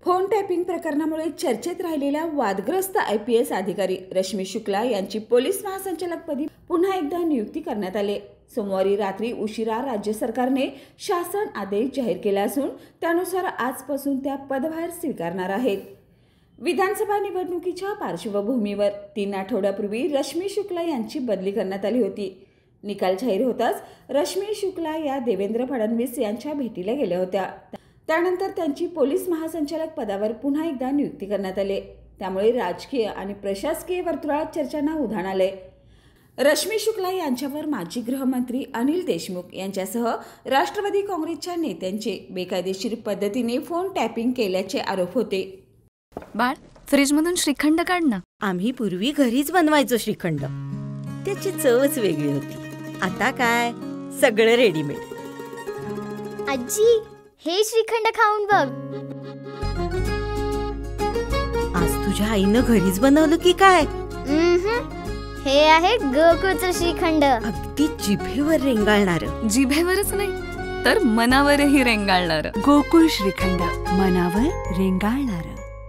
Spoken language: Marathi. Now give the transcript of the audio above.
फोन टॅपिंग प्रकरणामुळे चर्चेत राहिलेल्या वादग्रस्त IPS अधिकारी रश्मी शुक्ला यांची पोलीस महासंचालकपदी पुन्हा एकदा नियुक्ती करण्यात आली। सोमवारी रात्री उशिरा राज्य सरकारने शासन आदेश जाहीर केला असून त्यानुसार आजपासून त्या पदभार स्वीकारणार आहेत। विधानसभा निवडणुकीच्या पार्श्वभूमीवर 3 आठवड्यापूर्वी रश्मी शुक्ला यांची बदली करण्यात आली होती। निकाल जाहीर होताच रश्मी शुक्ला या देवेंद्र फडणवीस यांच्या भेटीला गेल्या होत्या। त्यानंतर त्यांची पोलीस महासंचालक पदावर पुन्हा एकदा नियुक्ती करण्यात आली। त्यामुळे राजकीय आणि प्रशासकीय वर्तुळात चर्चांना उधाण आले। रश्मी शुक्ला यांच्यावर माजी गृहमंत्री अनिल देशमुख यांच्यासह राष्ट्रवादी काँग्रेसच्या नेत्यांचे बेकायदेशीर पद्धतीने फोन टॅपिंग केल्याचे आरोप होते। बाळ, फ्रीजमधून श्रीखंड काढ ना। आम्ही पूर्वी घरीच बनवायचो श्रीखंड, त्याची चवच वेगळी होती। आता काय सगळं रेडीमेड। आजी, हे श्रीखंड खाऊन बघ। आज तुझ्या आईनं घरीच बनवलं की काय? हे आहे गोकुळचं श्रीखंड। अगदी जिभेवर रेंगाळणार। जिभेवरच नाही तर मनावरही रेंगाळणार। गोकुळ श्रीखंड, मनावर रेंगाळणार।